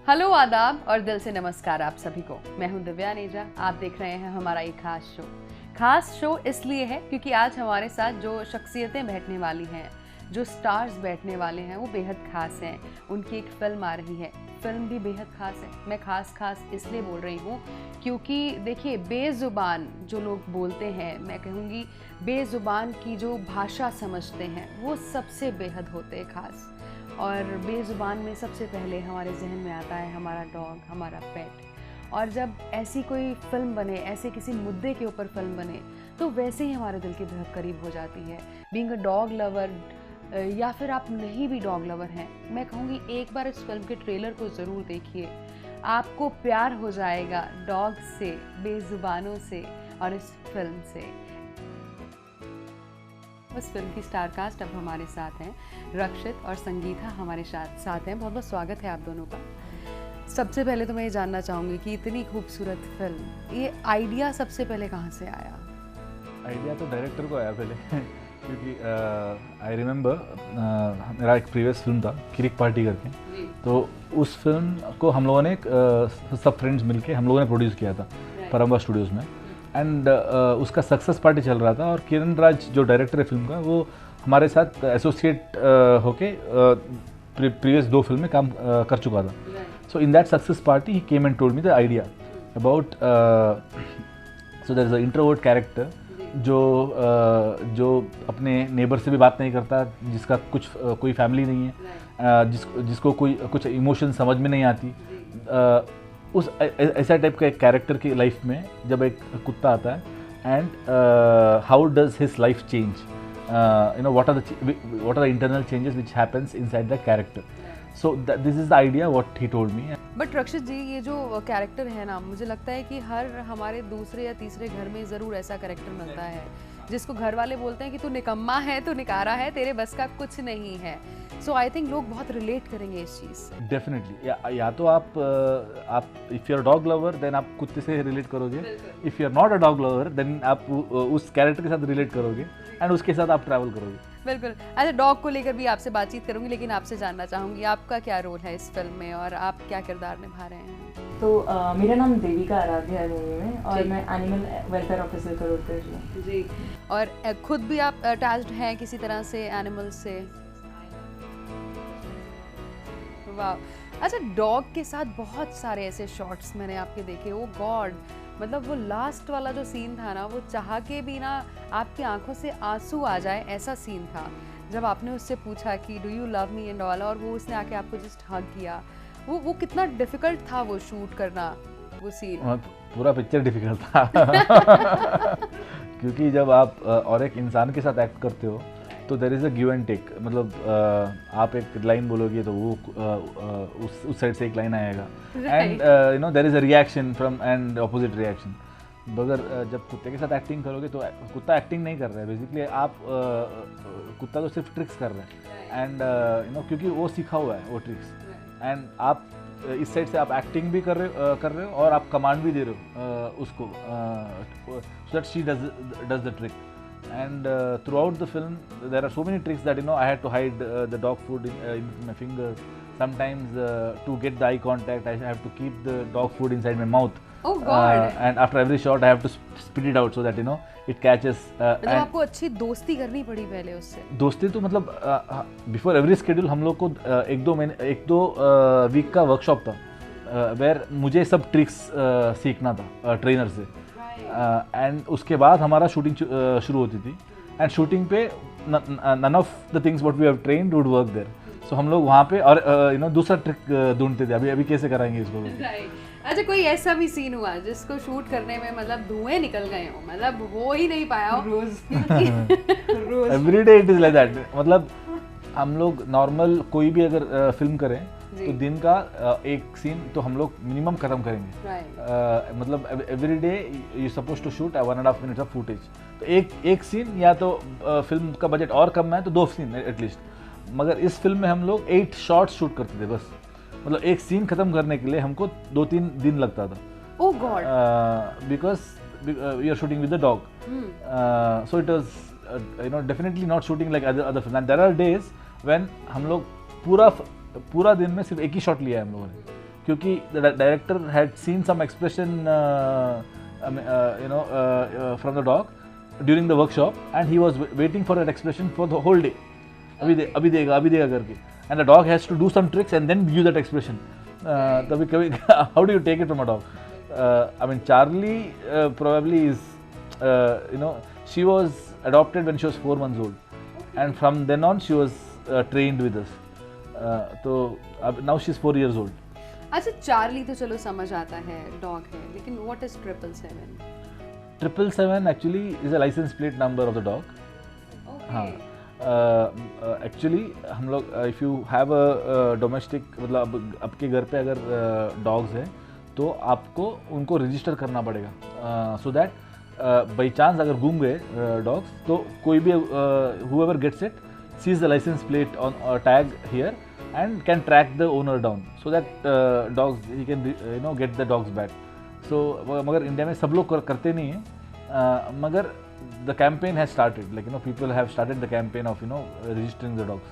Hello, आदाब और दिल से नमस्कार आप सभी को। मैं हूं दिव्या नेजा। आप देख रहे हैं हमारा एक खास शो इसलिए है क्योंकि आज हमारे साथ जो शख्सियतें बैठने वाली हैं, जो स्टार्स बैठने वाले हैं, वो बेहद खास हैं। उनकी एक फिल्म आ रही है, फिल्म भी बेहद खास है। मैं खास इसलिए बोल रही हूँ क्योंकि देखिए, बेज़ुबान जो लोग बोलते हैं, मैं कहूँगी बेज़ुबान की जो भाषा समझते हैं, वो सबसे बेहद होते हैं खास। और बेज़ुबान में सबसे पहले हमारे जहन में आता है हमारा डॉग, हमारा पेट। और जब ऐसी कोई फिल्म बने, ऐसे किसी मुद्दे के ऊपर फिल्म बने, तो वैसे ही हमारे दिल के बहुत करीब हो जाती है। बीइंग अ डॉग लवर, या फिर आप नहीं भी डॉग लवर हैं, मैं कहूँगी एक बार इस फिल्म के ट्रेलर को ज़रूर देखिए। आपको प्यार हो जाएगा डॉग से, बेज़ुबानों से और इस फिल्म से। इस फिल्म की स्टार कास्ट अब हमारे साथ हैं। रक्षित और संगीता हमारे साथ हैं। बहुत बहुत स्वागत है आप दोनों का। सबसे पहले तो मैं ये जानना चाहूँगी कि इतनी खूबसूरत फिल्म, ये आइडिया सबसे पहले कहाँ से आया? आइडिया तो डायरेक्टर को आया पहले क्योंकि आई रिमेंबर मेरा एक प्रीवियस फिल्म था किरिक पार्टी करके, तो उस फिल्म को हम लोगों ने सब फ्रेंड्स मिलके हम लोगों ने प्रोड्यूस किया था परम्बा स्टूडियोज़ में। एंड उसका सक्सेस पार्टी चल रहा था और किरण राज जो डायरेक्टर है फिल्म का, वो हमारे साथ एसोसिएट होके प्रीवियस 2 फिल्म में काम कर चुका था। So in that success party he came and told me the idea about, so there is a introvert character जो अपने नेबर से भी बात नहीं करता, जिसका कोई फैमिली नहीं है, जिसको कुछ इमोशन समझ में नहीं आती। उस ऐसा टाइप का एक कैरेक्टर की लाइफ में जब एक कुत्ता आता है, and how does his life change, you know what are the internal changes which happens inside the character. So this is the idea what he told me. But Rakshit ji, ये जो कैरेक्टर है ना, मुझे लगता है कि हर हमारे दूसरे या तीसरे घर में ज़रूर ऐसा कैरेक्टर मिलता है जिसको घर वाले बोलते हैं कि तू निकम्मा है, तू निकारा है, तेरे बस का कुछ नहीं है। सो आई थिंक लोग बहुत रिलेट करेंगे इस चीज़ से। डेफिनेटली, या तो आप if you are dog lover then आप कुत्ते से रिलेट करोगे, if you are not a dog lover then आप उस कैरेक्टर के साथ रिलेट करोगे एंड उसके साथ आप ट्रैवल करोगे। बिल्कुल। अच्छा, डॉग को लेकर भी आपसे बातचीत करूंगी, लेकिन आपसे जानना चाहूंगी आपका क्या रोल है इस फिल्म में और आप क्या किरदार निभा रहे हैं? तो मेरा नाम देविका आराध्या है मूवी में, और मैं एनिमल वेलफेयर ऑफिसर का रोल कर रही हूँ जी। और खुद भी आप अटैच्ड हैं किसी तरह से एनिमल से? वाह। अच्छा, डॉग के साथ बहुत सारे ऐसे शॉट्स मैंने आपके देखे, ओ गॉड, मतलब वो लास्ट वाला जो सीन था ना, वो चाह के भी ना आपकी आंखों से आंसू आ जाए ऐसा सीन था, जब आपने उससे पूछा कि do you love me and all, और वो उसने आके आपको जस्ट हग किया। वो कितना डिफिकल्ट था वो शूट करना, वो सीन? पूरा पिक्चर डिफिकल्ट था क्योंकि जब आप और एक इंसान के साथ एक्ट करते हो तो there is a give and take. मतलब आप एक लाइन बोलोगे तो वो उस साइड से एक लाइन आएगा, and you know there is a reaction from and opposite reaction. मगर जब कुत्ते के साथ एक्टिंग करोगे तो कुत्ता एक्टिंग नहीं कर रहा है, बेसिकली आप कुत्ता तो सिर्फ ट्रिक्स कर रहा है, एंड यू नो क्योंकि वो सीखा हुआ है वो ट्रिक्स, एंड आप इस साइड से आप एक्टिंग भी कर रहे हो और आप कमांड भी दे रहे हो उसको, so that she does the trick. And throughout the film there are so many tricks that, you know, I had to hide the dog food in my fingers. Sometimes to get the eye contact I have to keep the dog food inside my mouth. Oh God. And after every shot I have to spit it out so that, you know, it catches. मतलब आपको अच्छी दोस्ती करनी पड़ी पहले उससे? दोस्ती तो मतलब बिफोर एवरी शेड्यूल हम लोग को एक दो वीक का वर्कशॉप था, वेर मुझे सब ट्रिक्स सीखना था ट्रेनर से, एंड उसके बाद हमारा शूटिंग शुरू होती थी, एंड शूटिंग पे none of the things what we have trained would work there. So हम लोग वहाँ पे और यू नो दूसरा ट्रिक ढूंढते थे, अभी कैसे कराएंगे इसको। अच्छा, कोई ऐसा भी सीन हुआ जिसको शूट करने में मतलब धुएं निकल गए हो, मतलब हो ही नहीं पाया हो? रोज everyday it is like that. मतलब हम लोग नॉर्मल कोई भी अगर फिल्म करें तो दिन का एक सीन तो हम लोग मिनिमम खत्म करेंगे। मतलब every day you suppose to shoot 1.5 minutes of footage, तो एक सीन या तो फिल्म का बजट और कम है तो 2 सीन एटलीस्ट, मगर इस फिल्म में हम लोग 8 शॉट्स शूट करते थे बस। मतलब एक सीन खत्म करने के लिए हमको 2-3 दिन लगता था। Oh God. Because we are shooting with the dog. So it was definitely not shooting like other film. And there are days when हम लोग पूरा दिन में सिर्फ एक ही शॉट लिया है हम लोगों ने, क्योंकि the director had seen some expression from the dog during the workshop and he was waiting for that expression for the whole day. अभी देगा करके. And the dog has to do some tricks and then use that expression. तभी कभी how do you take it from a dog? I mean Charlie probably is she was adopted when she was 4 months old, and from then on she was trained with us. तो अब now she's 4 years old. अच्छा, Charlie तो चलो समझ आता है, dog है, लेकिन what is 777? 777 actually is a license plate number of the dog. हाँ. एक्चुअली हम लोग if you have a domestic, मतलब आपके घर पे अगर डॉग्स हैं तो आपको उनको रजिस्टर करना पड़ेगा, सो दैट बाई चांस अगर गुम गए डॉग्स तो कोई भी whoever gets it sees the license plate on tag here and can track the owner down, so that dogs he can get the dogs back. So मगर India में सब लोग करते नहीं हैं, मगर the campaign has started, like people have started the campaign of registering the dogs.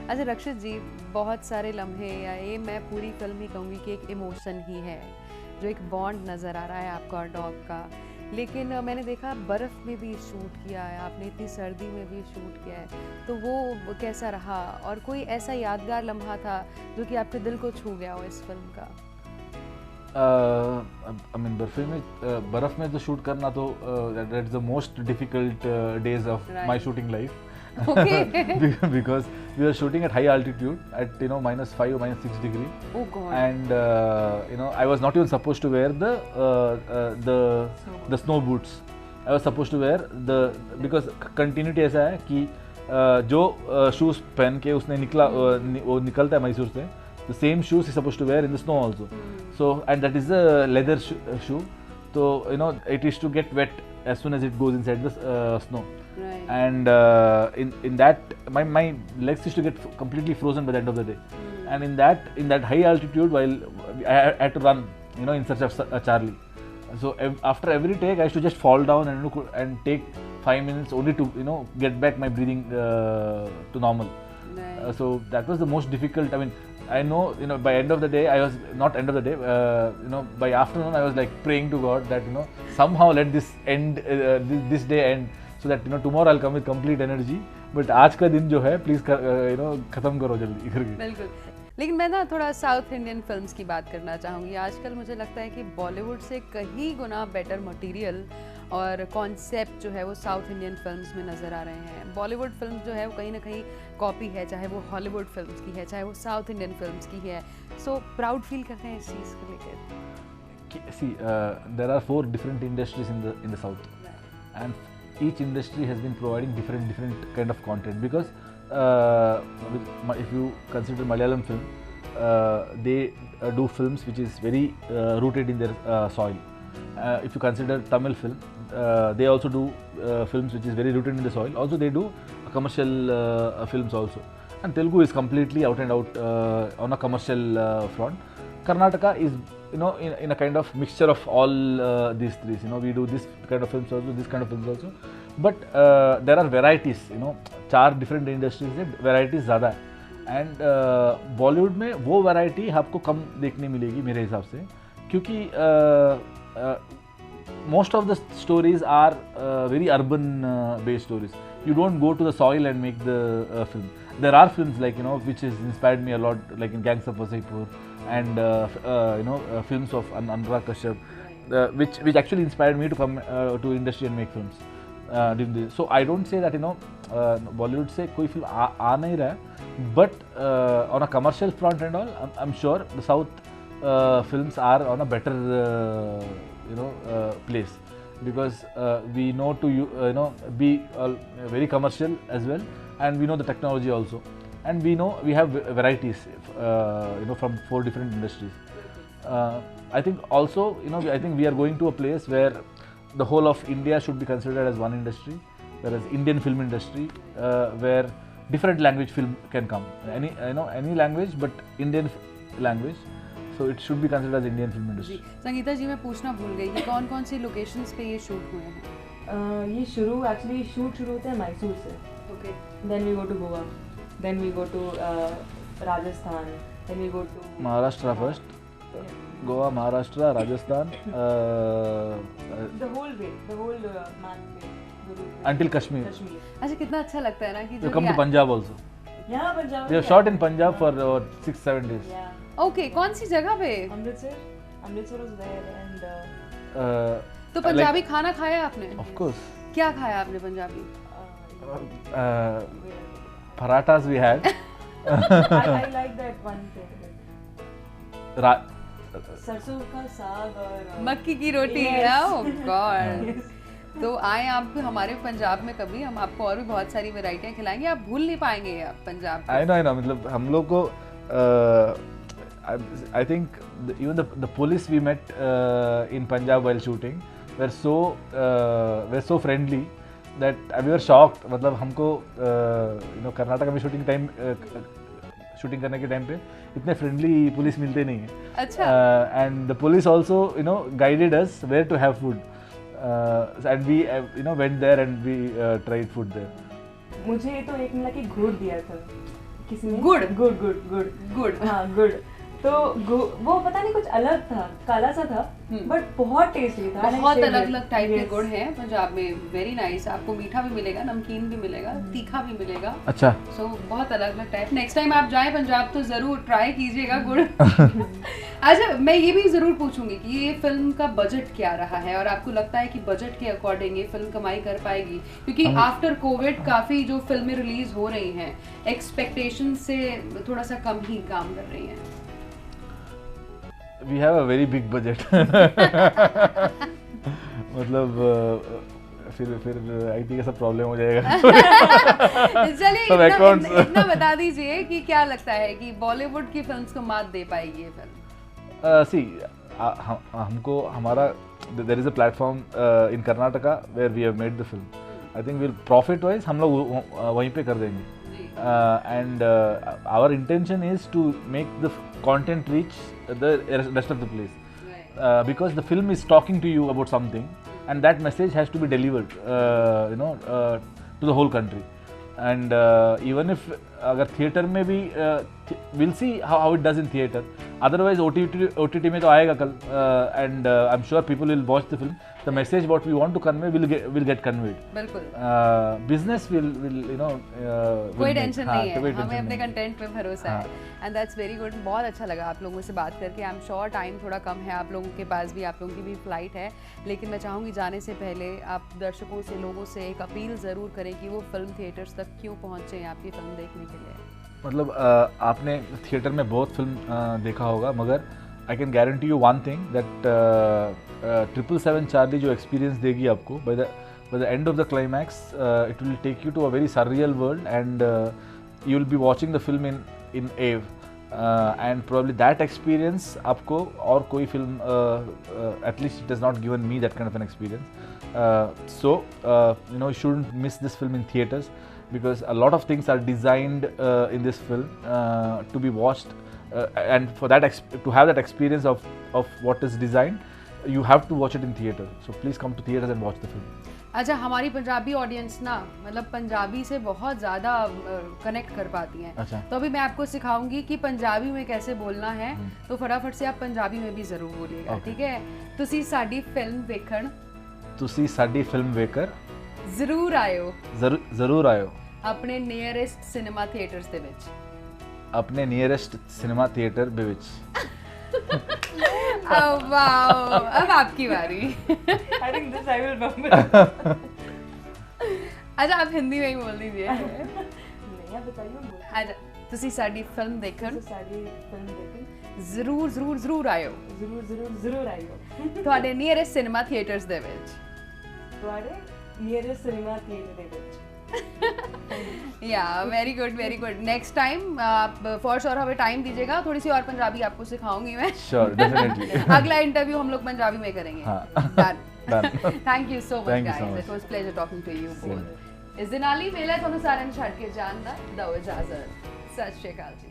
अच्छा रक्षित जी, बहुत सारे लम्हे, या ये मैं पूरी फिल्म ही कहूँगी कि एक इमोशन ही है, जो एक बॉन्ड नज़र आ रहा है आपका और डॉग का. लेकिन मैंने देखा बर्फ़ में भी शूट किया है आपने, इतनी सर्दी में भी शूट किया है, तो वो कैसा रहा, और कोई ऐसा यादगार लम्हा था जो कि आपके दिल को छू गया हो इस फिल्म का? I mean बर्फ़ में तो शूट करना तो that's the most difficult days of my shooting life. Okay. Because we were shooting at high altitude at -5 or -6 degree. Oh God. And I was not even supposed to wear the snow boots. I was supposed to wear because continuity ऐसा है कि जो shoes पहन के उसने वो निकलता है मैसूर से, the same shoes he's supposed to wear in the snow also. So, and that is a leather shoe. So it is to get wet as soon as it goes inside the snow. Right. And in that my legs used to get completely frozen by the end of the day. And in that high altitude, while I had to run in search of Charlie. So after every take I used to just fall down and take 5 minutes only to get back my breathing to normal. Right. So that was the most difficult. I mean, I know by end of the day I was not end of the day, by afternoon I was like praying to God that somehow let this end, this day end, so that tomorrow I'll come with complete energy. But आज का दिन जो है please खत्म करो जल्दी करके. बिल्कुल. लेकिन मैं ना थोड़ा साउथ इंडियन फिल्म्स की बात करना चाहूँगी. आजकल मुझे लगता है कि बॉलीवुड से कहीं गुना बेटर मटेरियल और कॉन्सेप्ट जो है वो साउथ इंडियन फिल्म्स में नज़र आ रहे हैं. बॉलीवुड फिल्म्स जो है वो कहीं ना कहीं कॉपी है, चाहे वो हॉलीवुड फिल्म्स की है, चाहे वो साउथ इंडियन फिल्म्स की है. सो प्राउड फील करते हैं इस चीज़ को लेकर? See, there are 4 different industries in the south, and each industry has been providing different kind of content, because if you consider Malayalam film, they do films which is very rooted in their soil. If you consider Tamil film, they also do films which is very rooted in the soil. Also they do commercial films also. And Telugu is completely out and out on a commercial front. Karnataka is in a kind of mixture of all these three. We do this kind of films also, this kind of films also. But there are varieties. 4 different industries से varieties ज़्यादा है. And Bollywood में वो variety आपको कम देखने मिलेगी मेरे हिसाब से, क्योंकि most of the stories are very urban based stories. You don't go to the soil and make the film. There are films like which has inspired me a lot, like in Gangs of Wasseypur, and films of Anurag Kashyap, which actually inspired me to come to industry and make films. So I don't say that Bollywood से कोई film आ नहीं रहा है, but on a commercial front and all, I'm sure the South films are on a better place, because we know to be very commercial as well, and we know the technology also, and we know we have varieties from 4 different industries. I think also I think we are going to a place where the whole of India should be considered as one industry, whereas Indian film industry where different language film can come, any language but Indian language, so it should be considered as Indian film industry. Sangeeta जी, मैं पूछना भूल गई कि कौन-कौन सी locations पे ये shoot हुए हैं? ये एक्चुअली शूट शुरू होता है मैसूर से. Okay. Then we go to Goa, then we go to Rajasthan, then we go to Maharashtra first. Goa, Maharashtra, Rajasthan, the whole way, the whole map way, the route way. until Kashmir. Kashmir. अच्छा कितना अच्छा लगता है ना कि We come to Punjab also. Yeah, Punjab. We have shot in Punjab for 6-7 days. Yeah. Okay कौन सी जगह पे? Amritsar was there and तो पंजाबी खाना खाया आपने? Of course. क्या खाया आपने Punjabi? Parathas we had. I like that one thing. सरसों का साग और मक्की की रोटी। Yes. ओह गॉड। तो आए आप हमारे पंजाब में कभी, हम आपको और भी बहुत सारी वैरायटियां खिलाएंगे, आप भूल नहीं पाएंगे आप पंजाब को। I know मतलब हम लोग को I think even the police we met in Punjab while shooting were so friendly that we were shocked. मतलब हमको कर्नाटक में शूटिंग करने के टाइम पे इतने फ्रेंडली पुलिस मिलते नहीं है। अच्छा। And the police also guided us where to have food and we went there and we tried food there. मुझे तो एक मिला कि गुड़ दिया था किसी ने। गुड़? गुड़ हाँ गुड़। तो वो पता नहीं कुछ अलग था, काला सा था बट बहुत टेस्टी था। बहुत अलग अलग टाइप के गुड़ हैं पंजाब में, वेरी नाइस। आपको मीठा भी मिलेगा, नमकीन भी मिलेगा, तीखा भी मिलेगा। अच्छा। सो बहुत अलग अलग टाइप। नेक्स्ट टाइम आप जाएं पंजाब तो जरूर ट्राई कीजिएगा गुड़। अच्छा मैं ये भी जरूर पूछूंगी कि ये फिल्म का बजट क्या रहा है और आपको लगता है कि बजट के अकॉर्डिंग ये फिल्म कमाई कर पाएगी? क्योंकि आफ्टर कोविड काफी जो फिल्में रिलीज हो रही हैं एक्सपेक्टेशन से थोड़ा सा कम ही काम कर रही हैं। We have a very big budget. मतलब फिर आईटी का सब प्रॉब्लम हो जाएगा। चलिए इतना बता दीजिए कि क्या लगता है कि बॉलीवुड की फिल्म्स को मात दे पाएगी ये फिल्म? सी हमको हमारा there is a platform in Karnataka where we have made the film. I think will profit wise हम लोग वहीं पे कर देंगे। And our intention is to make the content reach the rest of the place. Right. Because the film is talking to you about something and that message has to be delivered to the whole country. And even if अगर theatre में भी we'll see how it does in theater. Otherwise OTT में तो आएगा कल and I'm sure people will watch the film. The message what we want to convey will get conveyed. बिल्कुल। Business will कोई tension नहीं है, हमें अपने कंटेंट पे भरोसा है एंड दैट्स वेरी गुड। बहुत अच्छा लगा आप लोगों से बात करके। आई एम श्योर टाइम थोड़ा कम है आप लोगों के पास भी, आप लोगों की भी फ्लाइट है, लेकिन मैं चाहूँगी जाने से पहले आप दर्शकों से, लोगों से एक अपील ज़रूर करें कि वो फिल्म थिएटर्स तक क्यों पहुँचे आपकी फिल्म देखने के लिए। मतलब आपने थिएटर में बहुत फिल्म देखा होगा मगर I can guarantee you one thing that 777 Charlie जो एक्सपीरियंस देगी आपको by the end of the climax it will take you to a very surreal world and you will be watching the film in AVE and probably that experience आपको और कोई film at least it has not given me that kind of an experience so you shouldn't miss this film in theaters because a lot of things are designed in this film to be watched and for that to have that experience of what is designed you have to watch it in theater so please come to theaters and watch the film. अच्छा हमारी Punjabi audience ना मतलब पंजाबी से बहुत ज़्यादा connect कर पाती हैं। अच्छा। तो अभी मैं आपको सिखाऊंगी कि पंजाबी में कैसे बोलना है तो फटाफट से आप पंजाबी में भी ज़रूर बोलिएगा। ठीक है? तुसी साडी फिल्म देखण ਤੁਸੀਂ ਸਾਡੀ ਫਿਲਮ ਵੇਖਣ ਜ਼ਰੂਰ ਆਇਓ ਜ਼ਰੂਰ ਆਇਓ ਆਪਣੇ ਨੀਅਰੈਸਟ ਸਿਨੇਮਾ ਥੀਏਟਰਸ ਦੇ ਵਿੱਚ ਆਪਣੇ ਨੀਅਰੈਸਟ ਸਿਨੇਮਾ ਥੀਏटर ਦੇ ਵਿੱਚ। वाओ अब आपकी बारी। I think this I will remember. अच्छा आप हिंदी में ही बोल दीजिए। नहीं आप बताइए। अच्छा तुसी साडी फिल्म देखण साडी फिल्म देखण ਜ਼ਰੂਰ ਆਇਓ ਜ਼ਰੂਰ ਆਇਓ ਤੁਹਾਡੇ ਨੀਅਰੈਸਟ ਸਿਨੇਮਾ ਥੀਏਟਰਸ ਦੇ ਵਿੱਚ ਤੁਹਾਡੇ ਨੀਅਰੈਸਟ ਸਿਨੇਮਾ ਥੀਏਟਰ ਦੇ ਵਿੱਚ। या वेरी गुड नेक्स्ट टाइम आप फॉर श्योर हमें टाइम दीजिएगा, थोड़ी सी और पंजाबी आपको सिखाऊंगी मैं। Sure definitely. अगला इंटरव्यू हम लोग पंजाबी में करेंगे। Done. Thank you so much guys, it was pleasure talking to you both. इस दिन आली वेला ਤੁਹਾਨੂੰ ਸਾਰਿਆਂ ਨੂੰ ਛੱਡ ਕੇ ਜਾਣ ਦਾ ਦਿਓ ਇਜਾਜ਼ਤ। ਸਤਿ ਸ਼੍ਰੀ ਅਕਾਲ ਜੀ।